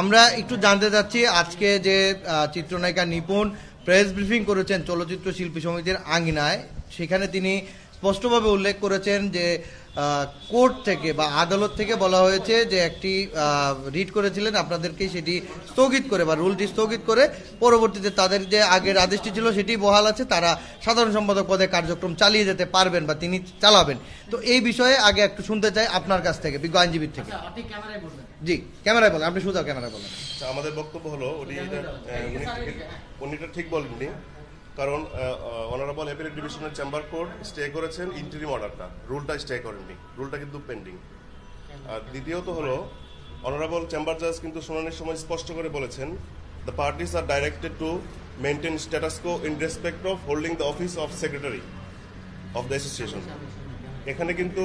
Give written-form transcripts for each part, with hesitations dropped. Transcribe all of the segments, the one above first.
আমরা একটু জানতে চাচ্ছি আজকে যে চিত্রনায়িকা নিপুণ প্রেস ব্রিফিং করেছেন চলচ্চিত্র শিল্পী সমিতির আঙিনায়, সেখানে তিনি স্পষ্টভাবে উল্লেখ করেছেন যে কোর্ট থেকে বা আদালত থেকে বলা হয়েছে যে একটি রিট করেছিলেন আপনাদেরকে, সেটি স্থগিত করে বা রুলটি স্থগিত করে পরবর্তীতে তাদের যে আগের আদেশটি ছিল সেটি বহাল আছে, তারা সাধারণ সম্পাদক পদে কার্যক্রম চালিয়ে যেতে পারবেন বা তিনি চালাবেন। তো এই বিষয়ে আগে একটু শুনতে চাই আপনার কাছ থেকে, বিজ্ঞ আইনজীবীর থেকে। জি, ক্যামেরায় বলেন, আপনি সোজা ক্যামেরায় বলেন। আমাদের বক্তব্য হলো উনি এটা ঠিক বলেননি, কারণ অনারেবল অ্যাপিলেট ডিভিশনের চেম্বার কোর্ট স্টে করেছেন ইন্টারিম অর্ডারটা, রুলটা স্টে করেননি, রুলটা কিন্তু পেন্ডিং। আর দ্বিতীয়ত হলো অনারেবল চেম্বার জাজ কিন্তু শুনানির সময় স্পষ্ট করে বলেছেন the parties are directed to maintain status quo in respect of holding the office of secretary of the association. এখানে কিন্তু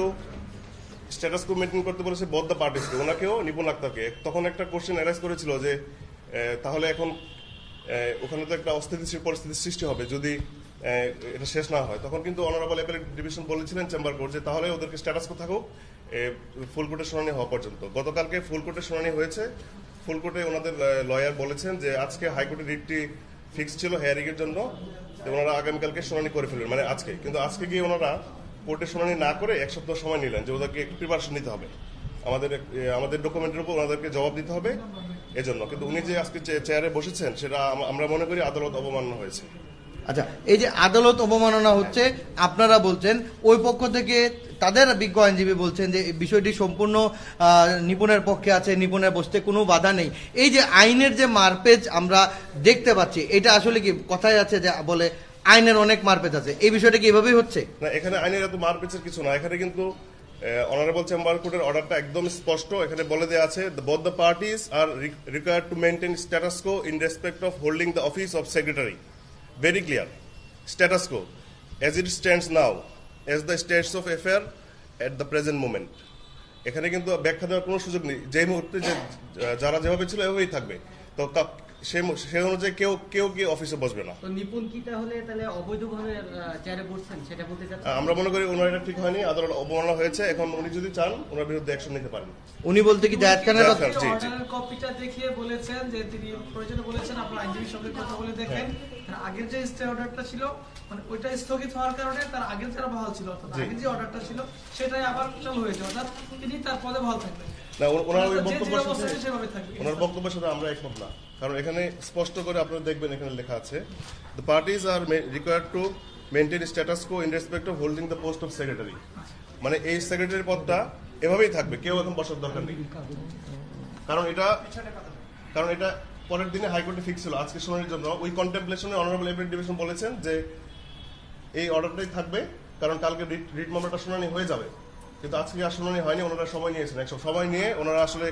স্ট্যাটাস কো মেনটেন করতে বলেছে বোথ দ্য পার্টিসকে, ওনাকেও নিপুণ আক্তারকে। তখন একটা কোশ্চেন অ্যারাইজ করেছিল যে তাহলে এখন ওখানে তো একটা অস্থিতিশীল পরিস্থিতির সৃষ্টি হবে যদি এটা শেষ না হয়। তখন কিন্তু অনারেবল অ্যাপিলেট ডিভিশন বলেছিলেন চেম্বার কোর্ট যে তাহলে ওদেরকে স্ট্যাটাস কো থাকুক ফুল কোর্টের শুনানি হওয়া পর্যন্ত। গতকালকে ফুল কোর্টের শুনানি হয়েছে। ফুল কোর্টে ওনাদের লয়ার বলেছেন যে আজকে হাইকোর্টের রিটটি ফিক্স ছিল হেয়ারিং এর জন্য, ওনারা আগামীকালকে শুনানি করে ফেলবেন, মানে আজকে। কিন্তু আজকে গিয়ে ওনারা কোর্টে শুনানি না করে এক সপ্তাহ সময় নিলেন যে ওদেরকে একটু প্রিপারেশন নিতে হবে, আমাদের ডকুমেন্টের উপর ওনাদেরকে জবাব দিতে হবে এজন্য। কিন্তু উনি যে আজকে চেয়ারে বসেছেন সেটা আমরা মনে করি আদালত অবমাননা হয়েছে। আচ্ছা, এই যে আদালত অবমাননা হচ্ছে আপনারা বলছেন, ওই পক্ষ থেকে তাদের বিজ্ঞ আইনজীবী বলছেন যে বিষয়টি সম্পূর্ণ নিপুণের পক্ষে আছে, নিপুণের বসতে কোনো বাধা নেই। এই যে আইনের যে মারপেজ আমরা দেখতে পাচ্ছি, এটা আসলে কি কথায় আছে যে বলে আইনের অনেক মারপেজ আছে, এই বিষয়টা কি এভাবেই হচ্ছে? না, এখানে আইনের এত মারপেজের কিছু না। এখানে কিন্তু অনারেবল চেম্বার কোর্টের অর্ডারটা একদম স্পষ্ট, এখানে বলে দেওয়া আছে both the parties R required to maintain status quo in respect of holding the office of secretary. Very clear, status co as it stands now as the states of affair at the present moment। এখানে কিন্তু ব্যাখ্যা দেওয়ার কোনো সুযোগ নেই, যে মুহূর্তে যে যারা যেভাবে ছিল এভাবেই থাকবে। তো সে অনুযায়ী কেউ কি অফিসে বসবে না। তো নিপুণ কি তাহলে অবৈধভাবে চেয়ারে বসছেন সেটা বলতে চাচ্ছেন? আমরা মনে করি ওনার এটা ঠিক হয়নি, আদালত অবমাননা হয়েছে। এখন উনি যদি চান ওনার বিরুদ্ধে অ্যাকশন নিতে পারেন। উনি বলতে কি জায়েদ খানের কপিটা দেখিয়ে বলেছেন যে তিনি প্রয়োজনে বলেছেন আপনার আইনজীবীর সঙ্গে কথা বলে দেখেন, আগের যে স্টে অর্ডারটা ছিল মানে ওইটা স্থগিত হওয়ার কারণে তার আগের যারা বহাল ছিল, অর্থাৎ আগের যে অর্ডারটা ছিল সেটাই আবার চালু হয়েছে, অর্থাৎ তিনি তার পদে বহাল থাকবেন। না, ওনার বক্তব্যের সাথে আমরা একমত না, কারণ এখানে স্পষ্ট করে আপনারা দেখবেন এখানে লেখা আছে the parties R required to maintain status quo in respect of holding the post of secretary. মানে এই সেক্রেটারি পদটা এভাবেই থাকবে, কেউ এখন বসার দরকার নেই। কারণ এটা পরের দিনে হাইকোর্টে ফিক্স ছিল আজকে শুনানির জন্য। ওই কন্টেম্পলেশনে অনারেবল অ্যাপিলেট ডিভিশন বলেছেন যে এই অর্ডারটাই থাকবে, কারণ কালকে রিট মামলাটা শুনানি হয়ে যাবে। কিন্তু আজকে আর শুনানি হয়নি, ওনারা সময় নিয়েছেন, সময় নিয়ে ওনারা আসলে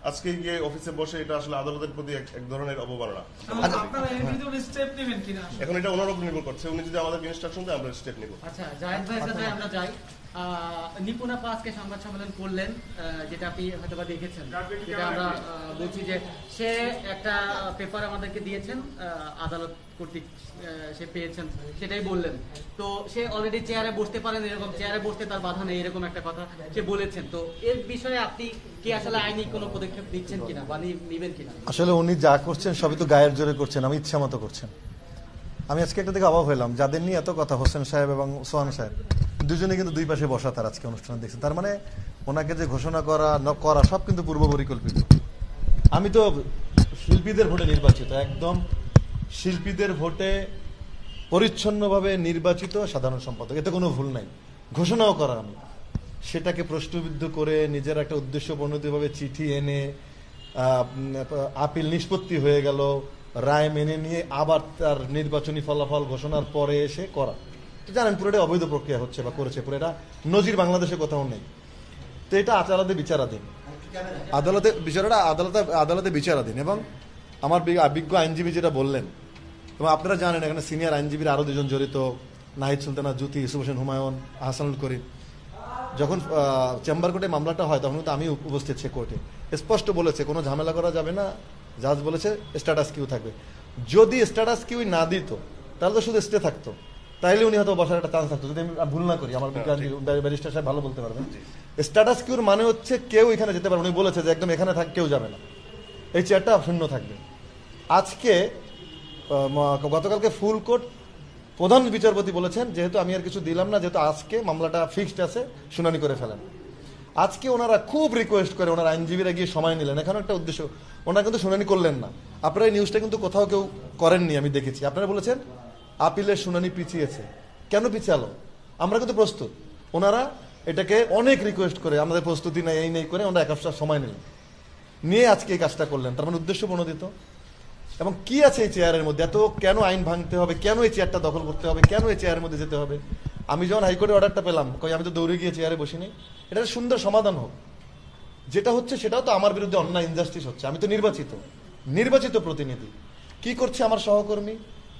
আজকে গিয়ে অফিসে বসে এটা আসলে আদালতের প্রতি এক ধরনের অবমাননা। এখন এটা ওনার উপর নির্ভর করছে, উনি যদি আমাদের ইনস্ট্রাকশন দেয় আমরা স্টেপ নিব। আচ্ছা, জায়েদ ভাইয়ের কাছে আমরা যাই। নিপুণ আপা আজকে সংবাদ সম্মেলন করলেন, যেটা আপনি হয়তো বা দেখেছেন, যেটা আমরা বলছি যে সে একটা পেপার আমাদেরকে দিয়েছেন, আদালত কর্তৃক সে পেয়েছেন, সেটাই বললেন। তো সে অলরেডি চেয়ারে বসতে পারেন, এরকম চেয়ারে বসতে তার বাধা নেই, এরকম একটা কথা সে বলেছেন। তো এর বিষয়ে আপনি কি আসলে আইনি কোনো পদক্ষেপ দিচ্ছেন কিনা বা নিবেন কিনা? আসলে উনি যা করছেন সবই তো গায়ের জোরে করছেন, আমি ইচ্ছা মতো করছেন। আমি আজকে একটা থেকে অবাক হলাম, যাদের নিয়ে এত কথা, হোসেন সাহেব এবং সোহান সাহেব দুজনে কিন্তু দুই পাশে বসা তার আজকে অনুষ্ঠান দেখছেন। তার মানে ওনাকে যে ঘোষণা করা সব কিন্তু পূর্ব পরিকল্পিত। আমি তো শিল্পীদের ভোটে নির্বাচিত, একদম শিল্পীদের ভোটে পরিচ্ছন্নভাবে নির্বাচিত সাধারণ সম্পাদক, এতে কোনো ভুল নাই। ঘোষণাও করা আমি, সেটাকে প্রশ্নবিদ্ধ করে নিজের একটা উদ্দেশ্য প্রণোদিতভাবে চিঠি এনে আপিল নিষ্পত্তি হয়ে গেল, রায় মেনে নিয়ে আবার তার নির্বাচনী ফলাফল ঘোষণার পরে এসে করা, জানেন পুরোটা অবৈধ প্রক্রিয়া হচ্ছে বা করেছে, পুরো এটা নজির বাংলাদেশে কোথাও নেই। তো এটা আদালতে বিচারাধীন, আদালতে বিচারাধীন। এবং আমার বিজ্ঞ আইনজীবী যেটা বললেন, এবং আপনারা জানেন এখানে সিনিয়র আইনজীবীর আরো দুজন জড়িত, নাহিদ সুলতানা জ্যোতি, ইউসুফ হোসেন হুমায়ুন, আহসানুল করিম। যখন চেম্বার কোর্টে মামলাটা হয় তখন কিন্তু আমি উপস্থিত সে কোর্টে, স্পষ্ট বলেছে কোনো ঝামেলা করা যাবে না। জাজ বলেছে স্ট্যাটাস কিউ থাকবে। যদি স্ট্যাটাস কিউ না দিত তাহলে তো শুধু স্টে থাকতো, তাইলে উনি হয়তো বসার একটা চান্স থাকতো, যদি আমি ভুল না করি। আমার ব্যারিস্টার সাহেব ভালো বলতে পারবেন। স্ট্যাটাস কিউর মানে হচ্ছে কেউ এখানে যেতে পারে, উনি বলেছে যে একদম এখানে কেউ যাবে না, এই চেয়ারটা শূন্য থাকবে। আজকে গতকালকে ফুল কোর্ট প্রধান বিচারপতি বলেছেন যেহেতু আমি আর কিছু দিলাম না, যেহেতু আজকে মামলাটা ফিক্সড আছে, শুনানি করে ফেলেন। আজকে ওনারা খুব রিকোয়েস্ট করে, ওনারা আইনজীবীরা গিয়ে সময় নিলেন, এখানে একটা উদ্দেশ্য, ওনারা কিন্তু শুনানি করলেন না। আপনারা এই নিউজটা কিন্তু কোথাও কেউ করেননি, আমি দেখেছি। আপনারা বলেছেন আপিলের শুনানি পিছিয়েছে, কেন পিছিয়ে? আমরা কিন্তু প্রস্তুত। ওনারা এটাকে অনেক রিকোয়েস্ট করে, আমাদের প্রস্তুতি নেই এই নেই করে ওনারা এক সপ্তাহ সময় নিলেন, নিয়ে আজকে এই কাজটা করলেন। তার মানে উদ্দেশ্য প্রণোদিত। এবং কি আছে এই চেয়ারের মধ্যে, এত কেন আইন ভাঙতে হবে, কেন এই চেয়ারটা দখল করতে হবে, কেন এই চেয়ারের মধ্যে যেতে হবে? আমি যখন হাইকোর্টে অর্ডারটা পেলাম, কই আমি তো দৌড়ে গিয়ে চেয়ারে বসিনি, এটা সুন্দর সমাধান হোক। যেটা হচ্ছে সেটাও তো আমার বিরুদ্ধে অন্যায়, ইনজাস্টিস হচ্ছে। আমি তো নির্বাচিত প্রতিনিধি। কি করছে আমার সহকর্মী?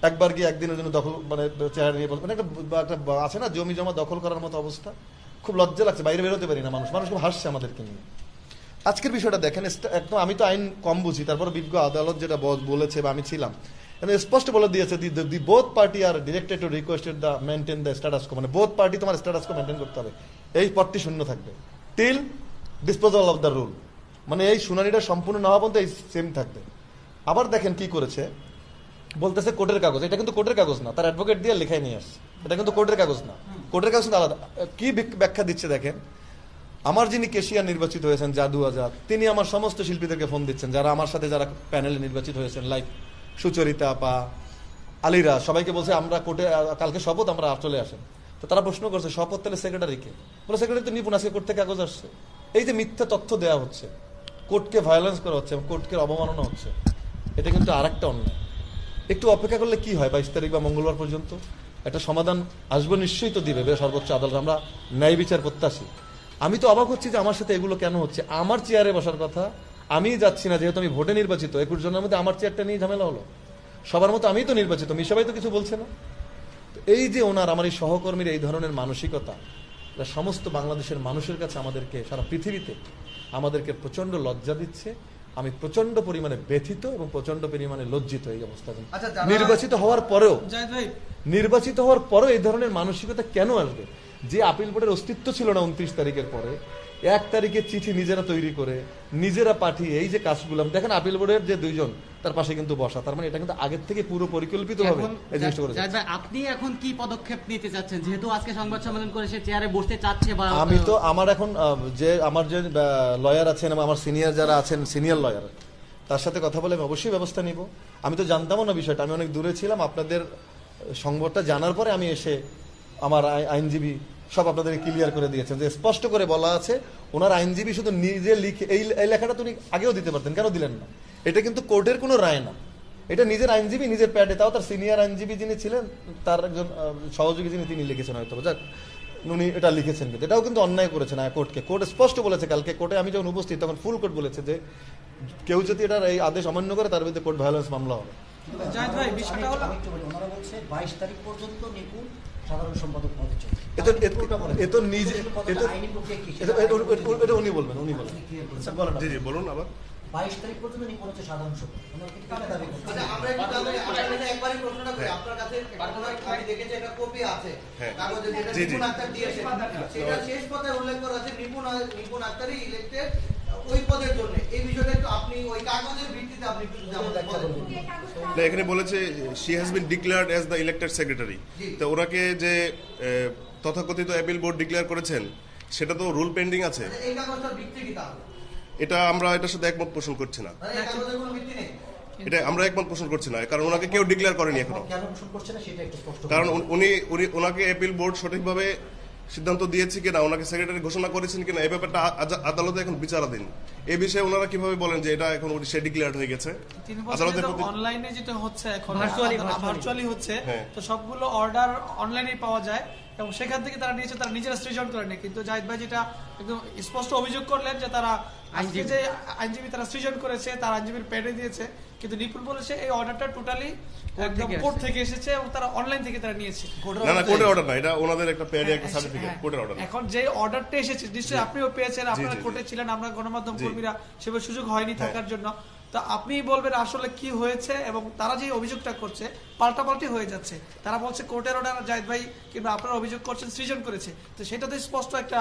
একবার গিয়ে একদিনের জন্য দখল, মানে চেয়ার নিয়ে মানে একটা আছে না জমি জমা দখল করার মতো অবস্থা। খুব লজ্জা লাগছে, বাইরে বেরোতে পারি না, মানুষ খুব হাসছে আমাদেরকে নিয়ে। আজকের বিষয়টা দেখেন, একদম আমি তো আইন কম বুঝি, তারপর বিজ্ঞ আদালত যেটা বলেছে বা আমি ছিলাম, স্পষ্ট বলে দিয়েছে the both party are directed to requested the maintain the status quo, মানে বোথ পার্টি তোমার স্ট্যাটাস কো মেনটেন করতে হবে, এই পদটি শূন্য থাকবে till disposal of the rule, মানে এই শুনানিটা সম্পূর্ণ না হওয়া পর্যন্ত এই সেম থাকবে। আবার দেখেন কি করেছে, বলতেছে কোর্টের কাগজ, এটা কিন্তু কোর্টের কাগজ না, তার অ্যাডভোকেট দিয়ে লেখাই নিয়ে আসছে, এটা কিন্তু কোর্টের কাগজ না, কোর্টের কাগজ কিন্তু আলাদা। কি ব্যাখ্যা দিচ্ছে দেখেন, আমার যিনি কেশিয়ার নির্বাচিত হয়েছেন জাদু আজাদ, তিনি আমার সমস্ত শিল্পীদেরকে ফোন দিচ্ছেন, যারা আমার সাথে যারা প্যানেলে নির্বাচিত হয়েছেন, লাইক সুচরিতা আপা, আলিরা, সবাইকে বলছে আমরা কোর্টে কালকে শপথ, আমরা চলে আসেন। তো তারা প্রশ্ন করছে শপথ তাহলে সেক্রেটারিকে, বলে সেক্রেটারি তো নিপুণ, আজকে কোর্ট থেকে কাগজ আসছে। এই যে মিথ্যা তথ্য দেওয়া হচ্ছে, কোর্টকে ভায়োলেন্স করা হচ্ছে, কোর্টকে অবমাননা হচ্ছে, এটা কিন্তু আরেকটা অন্যায়। একটু অপেক্ষা করলে কি হয়, 22 তারিখ বা মঙ্গলবার পর্যন্ত একটা সমাধান আসবে, নিশ্চয়ই তো দিবে সর্বোচ্চ আদালত, আমরা ন্যায় বিচার প্রত্যাশী। আমি তো অবাক হচ্ছি যে আমার সাথে এগুলো কেন হচ্ছে। আমার চেয়ারে বসার কথা, আমি যাচ্ছি না, যেহেতু আমি ভোটে নির্বাচিত, 21 জনের মধ্যে আমার চেয়ারটা নিয়ে ঝামেলা হলো। সবার মতো আমি তো নির্বাচিত, মিশাবাই তো কিছু বলছে না। তো এই যে ওনার, আমার এই সহকর্মীর এই ধরনের মানসিকতা, এটা সমস্ত বাংলাদেশের মানুষের কাছে, আমাদেরকে সারা পৃথিবীতে আমাদেরকে প্রচন্ড লজ্জা দিচ্ছে। আমি প্রচন্ড পরিমাণে ব্যথিত এবং প্রচন্ড পরিমাণে লজ্জিত এই অবস্থা। নির্বাচিত হওয়ার পরেও এই ধরনের মানসিকতা কেন আসবে? যে আপিল বোর্ডের অস্তিত্ব ছিল না 29 তারিখের পরে, 1 তারিখের চিঠি নিজেরা তৈরি করে নিজেরা পাঠিয়ে এই যে কাজগুলো দেখেন, আপিল বোর্ডের যে 2 জন তার পাশে কিন্তু বসা, তার মানে এটা কিন্তু আগের থেকে পুরো পরিকল্পিত ভাবে এই জিনিসটা করেছে। আপনি এখন কি পদক্ষেপ নিতে চাচ্ছেন, যেহেতু আজকে সংবাদ সম্মেলন করে সে চেয়ারে বসতে চাচ্ছে? বা আমি তো আমার এখন আমার যে লয়ার আছেন এবং আমার সিনিয়র যারা আছেন, সিনিয়র লয়ার, তার সাথে কথা বলে আমি অবশ্যই ব্যবস্থা নিব। আমি তো জানতামও না বিষয়টা, আমি অনেক দূরে ছিলাম। আপনাদের সংবাদটা জানার পরে আমি এসে, আমার আইনজীবী সব আপনাদেরকে ক্লিয়ার করে দিয়েছেন, যে স্পষ্ট করে বলা আছে, ওনার আইনজীবী শুধু নিজে লিখে, এই লেখাটা তো উনি আগেও দিতে পারতেন, কেন দিলেন না? এটা কিন্তু কোর্টের কোনো রায় না, এটা নিজের আইনজীবী নিজের প্যাডে, তাও তার সিনিয়র আইনজীবী যিনি ছিলেন, তার একজন সহযোগী যিনি, তিনি লিখেছেন হয়তো, যাক উনি এটা লিখেছেন, কিন্তু এটাও কিন্তু অন্যায় করেছেন কোর্টকে। কোর্ট স্পষ্ট বলেছে, কালকে কোর্টে আমি যখন উপস্থিত তখন ফুল কোর্ট বলেছে যে কেউ যদি এটার এই আদেশ অমান্য করে তার বিরুদ্ধে কোর্ট ভায়োলেন্স মামলা হবে। জাহিদ ভাই, বিষয়টা হলো ওনারা বলছে 22 তারিখ পর্যন্ত নিপুণ সাধারণ সম্পাদক পদে চলছে। এতো নিজে আইনি প্রক্রিয়া কি? এটা উনি বলবেন, জি জি বলুন আবার। 22 তারিখ পর্যন্ত নিপুণ হচ্ছে সাধারণ সম্পাদক, ওনারা কি কাকে দাবি করছেন? আমরা একবারই প্রশ্নটা করি, আপনার কাছে আমি দেখেছি একটা কপি আছে কাগজে, যেটা নিপুণ আক্তার দিয়েছে, সেটা শেষ পদে উল্লেখ করা আছে নিপুণ আক্তারই ইলেক্টেড ওই পদের জন্য। এই বিষয়টা একটু আপনি ওই কাগজের ভিত্তিতে আপনি একটু না, এখানে বলেছে she has been declared as the elected secretary. তো ওনাকে যে তথাকথিত অ্যাপিল বোর্ড ডিক্লেয়ার করেছেন, সেটা তো রুল পেন্ডিং আছে। এই কাগজটার ভিত্তি কি তাহলে? এটা আমরা এটার সাথে একমত পোষণ করছি না, এই কাগজের কোনো ভিত্তি নেই, এটা আমরা একমত পোষণ করছি না, কারণ ওনাকে কেউ ডিক্লেয়ার করেনি এখনো। কেন পোষণ করছে না সেটা একটু স্পষ্ট করুন। কারণ ওনাকে অ্যাপিল বোর্ড সঠিকভাবে সিদ্ধান্ত দিয়েছে কিনা, ওনাকে সেক্রেটারি ঘোষণা করেছেন কিনা, এই ব্যাপারটা আদালতে এখন বিচারাধীন। এই বিষয়ে ওনারা কিভাবে বলেন যে এটা এখন সে ডিক্লেয়ার্ড হয়ে গেছে? আদালতের অনলাইনে যেটা হচ্ছে এখন ভার্চুয়ালি হচ্ছে, তো সবগুলো অর্ডার অনলাইনে পাওয়া যায় এবং সেখান থেকে তারা নিয়েছে, তারা নিজেরা সৃজন করেনি। কিন্তু জাহিদ ভাই যেটা একদম স্পষ্ট অভিযোগ করলেন যে তারা আজকে যে আইনজীবী তারা সৃজন করেছে তার আইনজীবীর প্যাডে দিয়েছে, কিন্তু নিপুণ বলেছে এই অর্ডারটা টোটালি একদম কোর্ট থেকে এসেছে এবং তারা অনলাইন থেকে তারা নিয়েছে। না কোর্টের অর্ডার না, এটা ওনাদের একটা প্যাডে একটা সার্টিফিকেট, কোর্টের অর্ডার। এখন যে অর্ডারটা এসেছে নিশ্চয়ই আপনিও পেয়েছেন, আপনারা কোর্টে ছিলেন, আমরা গণমাধ্যম কর্মীরা সেভাবে সুযোগ হয়নি থাকার জন্য। তো আপনি বলবেন আসলে কি হয়েছে, এবং তারা যে অভিযোগটা করছে পাল্টাপাল্টি হয়ে যাচ্ছে। তারা বলছে কোর্টের অর্ডার জাহিদ ভাই কিংবা আপনারা অভিযোগ করছেন সৃজন করেছে, তো সেটা তো স্পষ্ট একটা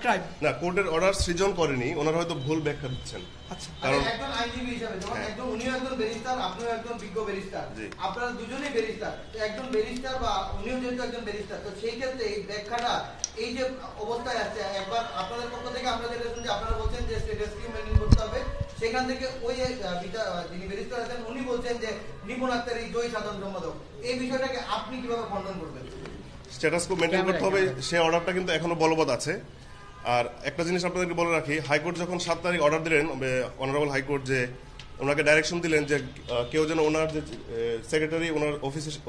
ক্রাইম। না, কোর্টের অর্ডার সৃজন করেনি, ওনারা হয়তো ভুল ব্যাখ্যা দিচ্ছেন। আচ্ছা, কারণ একজন আইনজীবী হিসেবে যখন একজন উনিও একজন ব্যারিস্টার, আপনিও একজন বিজ্ঞ ব্যারিস্টার, আপনারা দুজনেই ব্যারিস্টার, একজন ব্যারিস্টার বা উনিও যেহেতু একজন ব্যারিস্টার, তো সেই ক্ষেত্রে এই ব্যাখ্যাটা এই যে অবস্থায় আছে, একবার আপনাদের পক্ষ থেকে আমরা যেটা শুনছি আপনারা বলছেন যে স্ট্যাটাসকে মেইনটেইন করতে হবে, সেখান থেকে ওই যিনি ব্যারিস্টার আছেন উনি বলছেন যে নিপুণ আক্তার এই জয়ী সাধারণ সম্পাদক, এই বিষয়টাকে আপনি কিভাবে খণ্ডন করবেন? স্ট্যাটাস কো মেনটেন করতে হবে, সে অর্ডারটা কিন্তু এখনো বলবৎ আছে। আর একটা জিনিস আপনাদেরকে বলে রাখি, হাইকোর্ট যখন 7 তারিখ অর্ডার দিলেন, অনারেবল হাইকোর্ট যে ওনাকে ডাইরেকশন দিলেন যে কেউ যেন ওনার যে সেক্রেটারি ওনার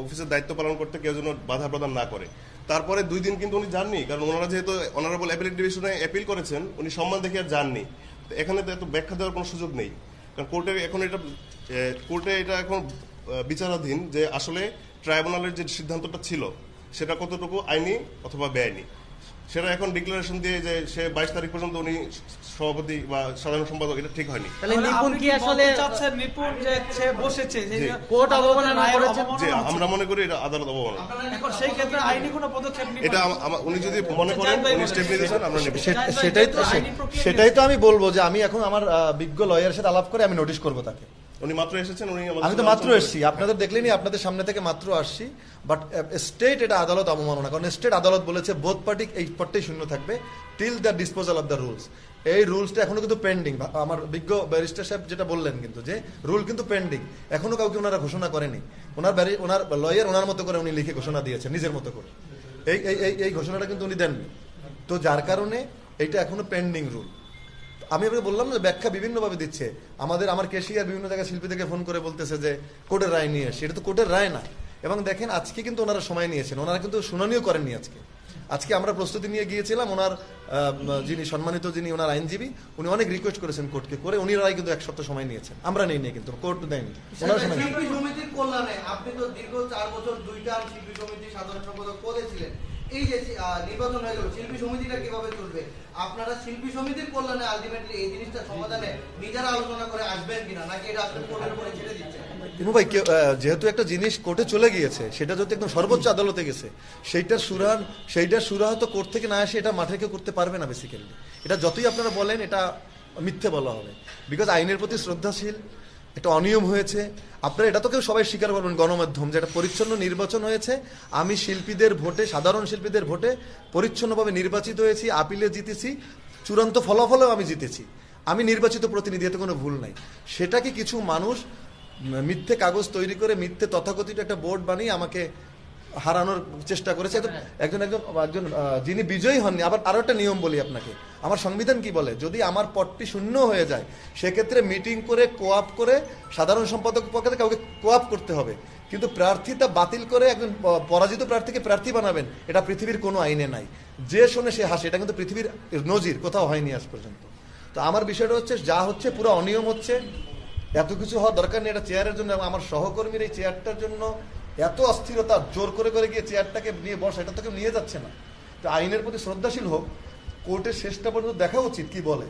অফিসের দায়িত্ব পালন করতে কেউ যেন বাধা প্রদান না করে, তারপরে 2 দিন কিন্তু উনি যাননি, কারণ ওনারা যেহেতু অনারেবল অ্যাপিলেট ডিভিশনে অ্যাপিল করেছেন, উনি সম্মান দেখে আর যাননি। এখানে তো এত ব্যাখ্যা দেওয়ার কোনো সুযোগ নেই, কারণ কোর্টে এটা এখন বিচারাধীন যে আসলে ট্রাইব্যুনালের যে সিদ্ধান্তটা ছিল সেটা কতটুকু আইনি অথবা বেআইনি, সেটা এখন ডিক্লারেশন দিয়ে যে সে 22 তারিখ পর্যন্ত উনি সভাপতি বা সাধারণ সম্পাদক, এটা ঠিক হয়নি। তাহলে নিপুণ কি আসলে চাচ্ছেন নিপুণ যে সে বসেছে যে কোর্ট অবমাননা করেছে? যে আমরা মনে করি এটা আদালত অবমাননা। এখন সেই ক্ষেত্রে আইনি কোনো পদক্ষেপ নিতে এটা উনি যদি মনে করেন উনি স্টেপ নিয়ে দিয়েছেন, আমরা নেব। সেটাই তো আমি বলবো যে আমি এখন আমার বিজ্ঞ লয়ারের সাথে আলাপ করে আমি নোটিশ করবো তাকে। উনি মাত্র এসেছেন, আমি তো মাত্র এসেছি, আপনাদের দেখলেনি, আপনাদের সামনে থেকে মাত্র আসছি। বাট স্টেট এটা আদালত অবমাননা, কারণ স্টেট আদালত বলেছে বোথ পার্টি এই পট্টেই শূন্য থাকবে till the disposal of the rules. এই রুলসটা এখনো কিন্তু পেন্ডিং। আমার বিজ্ঞ ব্যারিস্টার সাহেব যেটা বললেন কিন্তু যে রুল কিন্তু পেন্ডিং, এখনো কাউকে ওনারা ঘোষণা করেনি। ওনার লয়ার ওনার মতো করে উনি লিখে ঘোষণা দিয়েছেন নিজের মতো করে, এই ঘোষণাটা কিন্তু উনি দেননি। তো যার কারণে এইটা এখনো পেন্ডিং রুল। আমি আপনাকে বললাম না, ব্যাখ্যা বিভিন্নভাবে দিচ্ছে। আমার কেশিয়ার বিভিন্ন জায়গায় শিল্পীদেরকে ফোন করে বলতেছে যে কোর্টের রায় নিয়ে আসে, এটা তো কোর্টের রায় না। এবং দেখেন আজকে কিন্তু ওনারা সময় নিয়েছেন, ওনারা কিন্তু শুনানিও করেননি। আজকে আমরা প্রস্তুতি নিয়ে গিয়েছিলাম, ওনার যিনি সম্মানিত ওনার আইনজীবী, উনি অনেক রিকোয়েস্ট করেছেন কোর্টকে করে, উনি রায় কিন্তু 1 সপ্তাহ সময় নিয়েছেন, আমরা নেই কিন্তু কোর্ট দেয়নি। শিল্পী সমিতির কল্যাণে আপনি তো দীর্ঘ 4 বছর 2 টার্ম শিল্পী সমিতির সাধারণ সম্পাদক পদে ছিলেন, এই যে নির্বাচন হয়ে গেল, শিল্পী সমিতিটা কিভাবে চলবে? আপনারা শিল্পী সমিতির কল্যাণে আলটিমেটলি এই জিনিসটা সমাধানে নিজেরা আলোচনা করে আসবেন কিনা, নাকি এটা আসলে কোর্টের উপরে ছেড়ে দিচ্ছেন? ভাই, যেহেতু একটা জিনিস কোর্টে চলে গিয়েছে, সেটা যদি একদম সর্বোচ্চ আদালতে গেছে, সেইটার সুরাহা তো কোর্ট থেকে না আসে এটা মাঠে কেউ করতে পারবে না। বেসিক্যালি এটা যতই আপনারা বলেন এটা মিথ্যে বলা হবে, বিকজ আইনের প্রতি শ্রদ্ধাশীল। এটা অনিয়ম হয়েছে, আপনারা এটা তো কেউ সবাই স্বীকার করবেন গণমাধ্যম, যে একটা পরিচ্ছন্ন নির্বাচন হয়েছে। আমি শিল্পীদের ভোটে, সাধারণ শিল্পীদের ভোটে পরিচ্ছন্নভাবে নির্বাচিত হয়েছি, আপিলে জিতেছি, চূড়ান্ত ফলাফলেও আমি জিতেছি। আমি নির্বাচিত প্রতিনিধি, এতে কোনো ভুল নাই। সেটাকে কিছু মানুষ মিথ্যে কাগজ তৈরি করে মিথ্যে তথাকথিত একটা বোর্ড বানিয়ে আমাকে হারানোর চেষ্টা করেছে। একজন যিনি বিজয়ী হননি। আবার আরো একটা নিয়ম বলি আপনাকে, আমার সংবিধান কি বলে, যদি আমার পদটি শূন্য হয়ে যায় সেক্ষেত্রে মিটিং করে কোয়াপ করে সাধারণ সম্পাদক পক্ষে কাউকে কোয়াপ করতে হবে, কিন্তু প্রার্থীতা বাতিল করে একজন পরাজিত প্রার্থীকে প্রার্থী বানাবেন, এটা পৃথিবীর কোনো আইনে নাই। যে শোনে সে হাসে, এটা কিন্তু পৃথিবীর নজির কোথাও হয়নি আজ পর্যন্ত। তো আমার বিষয়টা হচ্ছে, যা হচ্ছে পুরো অনিয়ম হচ্ছে, এত কিছু হওয়ার দরকার নেই। এটা চেয়ারের জন্য, আমার সহকর্মীর এই চেয়ারটার জন্য এত অস্থিরতা, জোর করে গিয়ে চেয়ারটাকে নিয়ে বসা, এটা তো কেউ নিয়ে যাচ্ছে না। তো আইনের প্রতি শ্রদ্ধাশীল হোক, কোর্টের শেষটা পর্যন্ত দেখা উচিত কি বলে।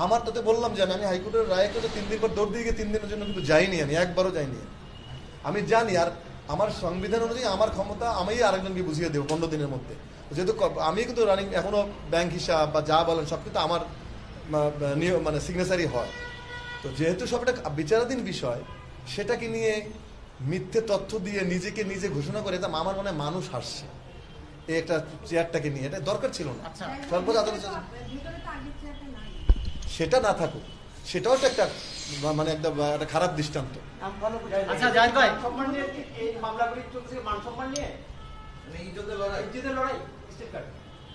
আমার তাতে বললাম যে আমি হাইকোর্টের রায়কে তো 3 দিন পর দৌড় দিয়ে গিয়ে 3 দিনের জন্য কিন্তু যাইনি, আমি একবারও যাইনি। আমি জানি, আর আমার সংবিধান অনুযায়ী আমার ক্ষমতা আমি আরেকজনকে বুঝিয়ে দেবো 15 দিনের মধ্যে। যেহেতু আমি কিন্তু রানিং এখনো ব্যাংক হিসাব বা যা বলেন সব কিন্তু আমার সিগনেচারই হয়। তো যেহেতু সব একটা বিচারাধীন বিষয়, সেটাকে নিয়ে মিথ্যে তথ্য দিয়ে নিজেকে নিজে ঘোষণা করে, এটা আমার মনে হয় মানুষ হাসছে এই একটা চেয়ারটাকে নিয়ে। এটা দরকার ছিল না। সর্বোচ্চ আদালত সেটা না থাকুক, সেটাও তো একটা একটা খারাপ দৃষ্টান্ত। আচ্ছা জাহিদ ভাই,